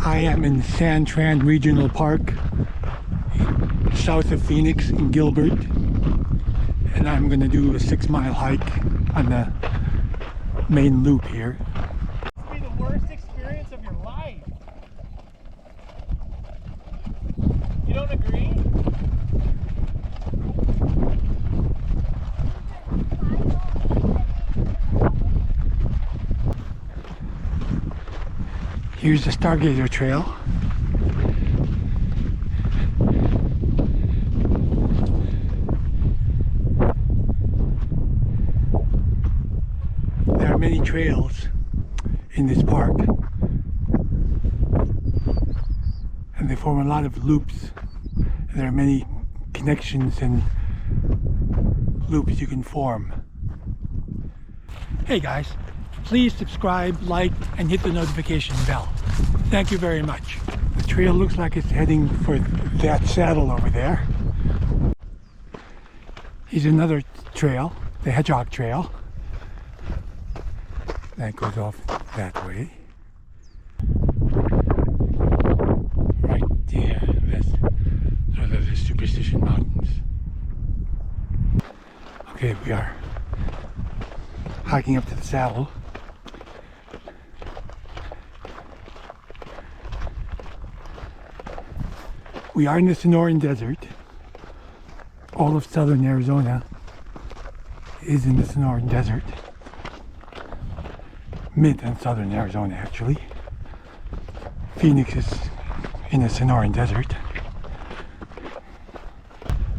I am in San Tran Regional Park, south of Phoenix in Gilbert, and I'm going to do a 6-mile hike on the main loop here. This will be the worst experience of your life. You don't agree? Here's the Stargazer Trail. There are many trails in this park, and they form a lot of loops. And there are many connections and loops you can form. Hey guys, please subscribe, like, and hit the notification bell. Thank you very much. The trail looks like it's heading for that saddle over there. Here's another trail, the Hedgehog Trail. That goes off that way. Right there, those are the Superstition Mountains. Okay, we are hiking up to the saddle. We are in the Sonoran Desert. All of southern Arizona is in the Sonoran Desert. Mid and southern Arizona, actually. Phoenix is in the Sonoran Desert.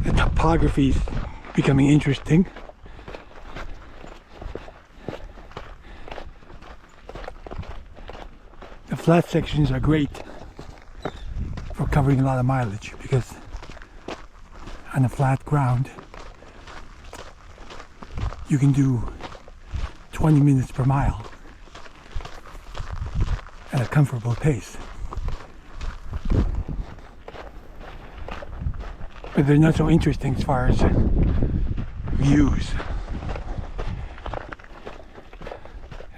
The topography is becoming interesting. The flat sections are great for covering a lot of mileage because on the flat ground you can do 20 minutes per mile at a comfortable pace. But they're not so interesting as far as views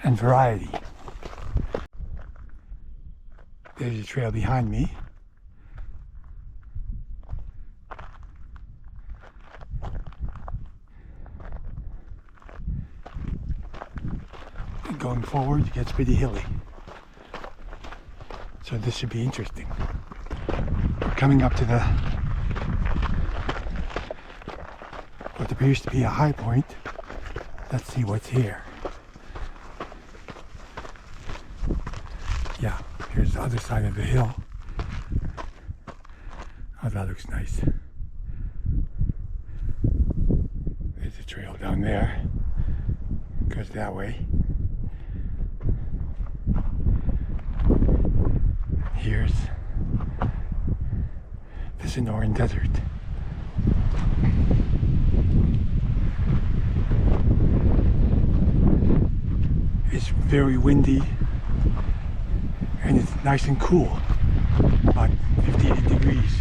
and variety. There's a trail behind me. And going forward, it gets pretty hilly. So this should be interesting. We're coming up to what appears to be a high point. Let's see what's here. Yeah, here's the other side of the hill. Oh, that looks nice. There's a trail down there. Goes that way. Here's the Sonoran Desert. It's very windy and it's nice and cool, about 58 degrees.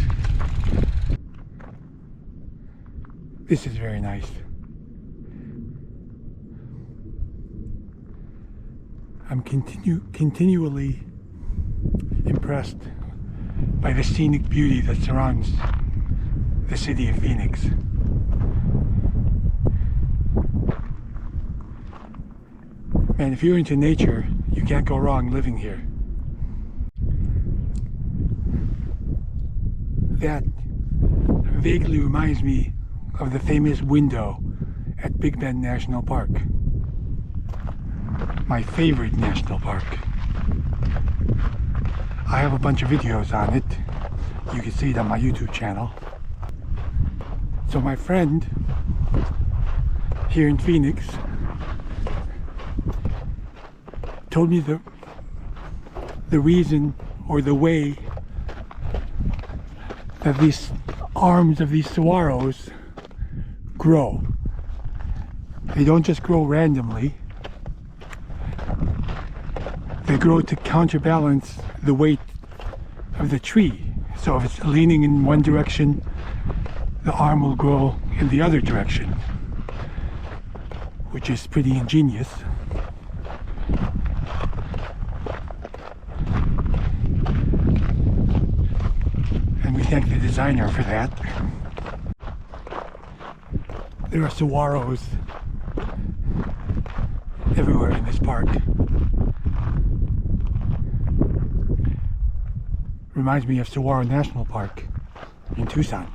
This is very nice. I'm continually impressed by the scenic beauty that surrounds the city of Phoenix. And if you're into nature, you can't go wrong living here. That vaguely reminds me of the famous window at Big Bend National Park. My favorite national park. I have a bunch of videos on it. You can see it on my YouTube channel. So my friend here in Phoenix told me the reason or the way that these arms of these saguaros grow. They don't just grow randomly. They grow to counterbalance the weight of the tree. So if it's leaning in one direction, the arm will grow in the other direction, which is pretty ingenious. designer for that. There are saguaros everywhere in this park. Reminds me of Saguaro National Park in Tucson.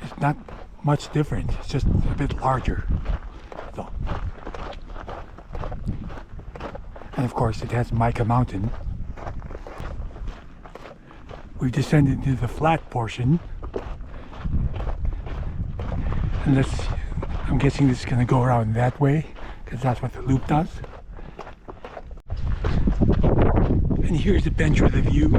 It's not much different, it's just a bit larger. So. And of course it has Mica Mountain. We've descended to the flat portion. And I'm guessing this is going to go around that way, because that's what the loop does. And here's a bench with a view.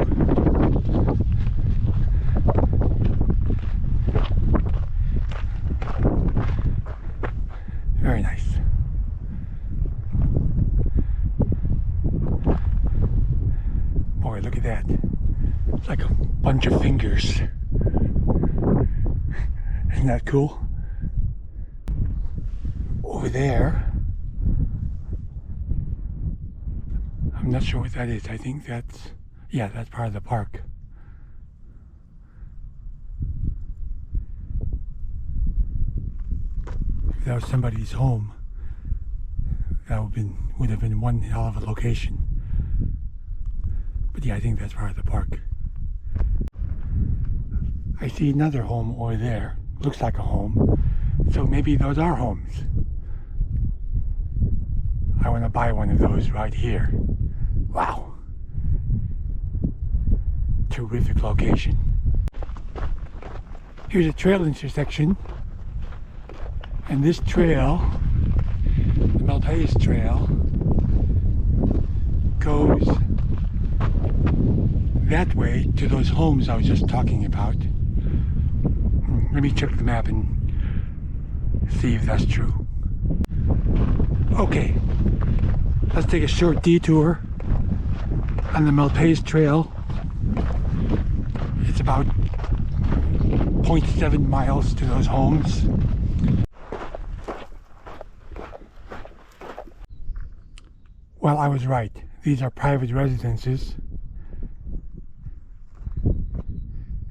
Very nice. Boy, look at that. It's like a bunch of fingers. Isn't that cool? Over there, I'm not sure what that is. I think that's, yeah, that's part of the park. If that was somebody's home, that would have been one hell of a location. But yeah, I think that's part of the park. I see another home over there. Looks like a home. So maybe those are homes. I want to buy one of those right here. Wow. Terrific location. Here's a trail intersection. And this trail, the Maltese Trail, goes that way to those homes I was just talking about. Let me check the map and see if that's true. Okay, let's take a short detour on the Maltese Trail. It's about 0.7 miles to those homes. Well, I was right. These are private residences.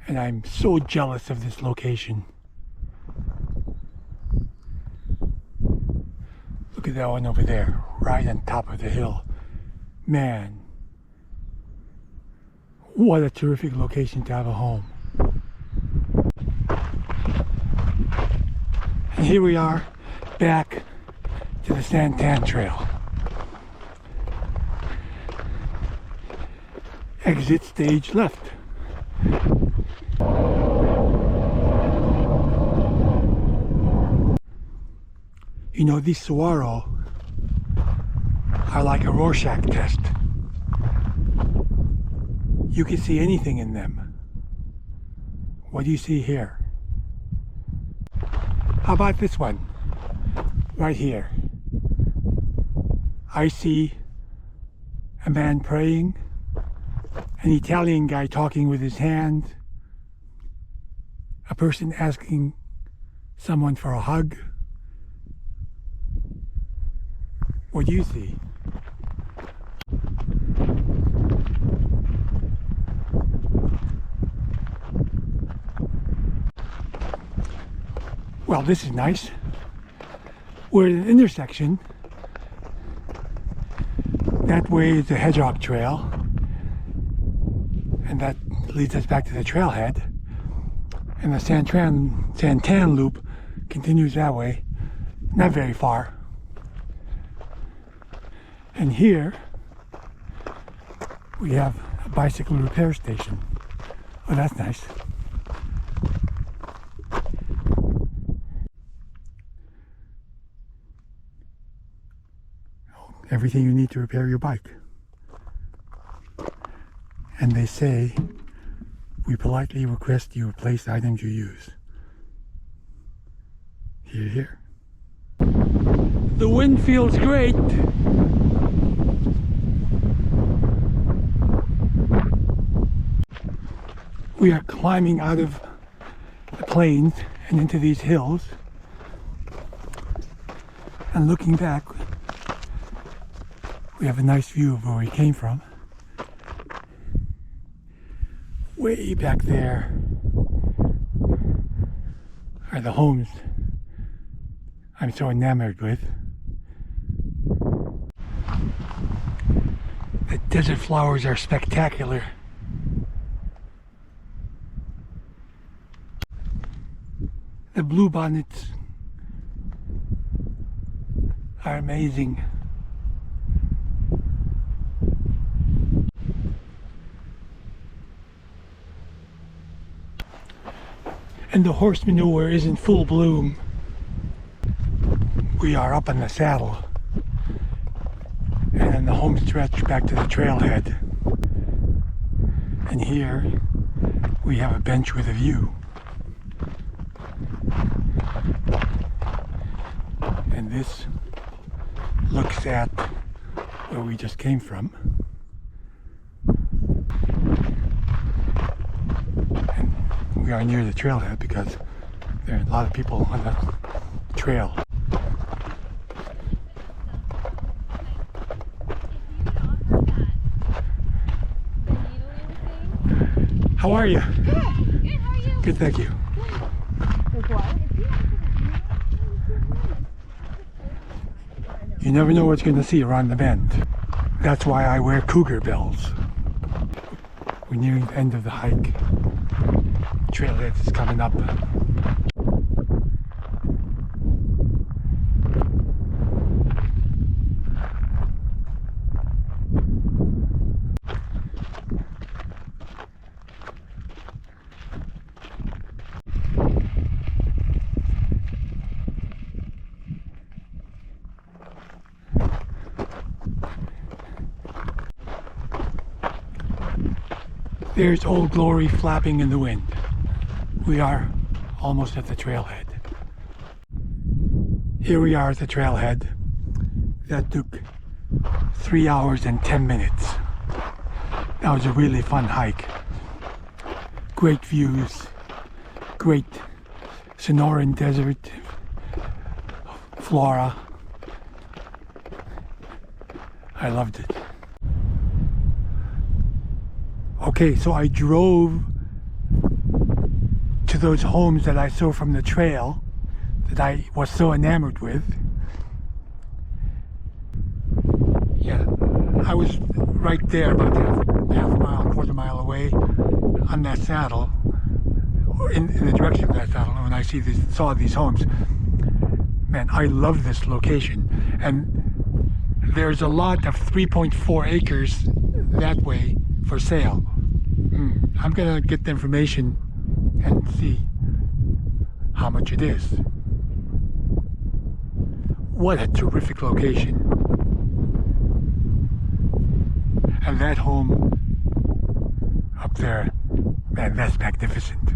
And I'm so jealous of this location. Look at that one over there, right on top of the hill. Man, what a terrific location to have a home. And here we are, back to the Santan Trail. Exit stage left. You know, these saguaro are like a Rorschach test. You can see anything in them. What do you see here? How about this one? Right here. I see a man praying, an Italian guy talking with his hand, a person asking someone for a hug. What do you see? Well, this is nice. We're at an intersection. That way is the Hedgehog Trail, and that leads us back to the trailhead. And the Santan Loop continues that way, not very far. And here we have a bicycle repair station. Oh, that's nice. Everything you need to repair your bike. And they say, we politely request you replace items you use. Hear, hear. The wind feels great. We are climbing out of the plains and into these hills. And looking back, we have a nice view of where we came from. way back there are the homes I'm so enamored with. The desert flowers are spectacular. The bluebonnets are amazing. And the horse manure is in full bloom. We are up on the saddle and on the home stretch back to the trailhead. And here we have a bench with a view. And this looks at where we just came from. And we are near the trailhead because there are a lot of people on the trail. How are you? Good. Good. How are you? Good, thank you. You never know what you're going to see around the bend. That's why I wear Cougar Bells. We're nearing the end of the hike. Trailhead is coming up. There's Old Glory flapping in the wind. We are almost at the trailhead. Here we are at the trailhead. That took 3 hours and 10 minutes. That was a really fun hike. Great views, great Sonoran desert flora. I loved it. Okay, so I drove to those homes that I saw from the trail that I was so enamored with. Yeah, I was right there about half mile, quarter mile away on that saddle, or in the direction of that saddle, when I saw these homes. Man, I love this location. And there's a lot of 3.4 acres that way for sale. I'm gonna get the information and see how much it is. What a terrific location. And that home up there, man, that's magnificent.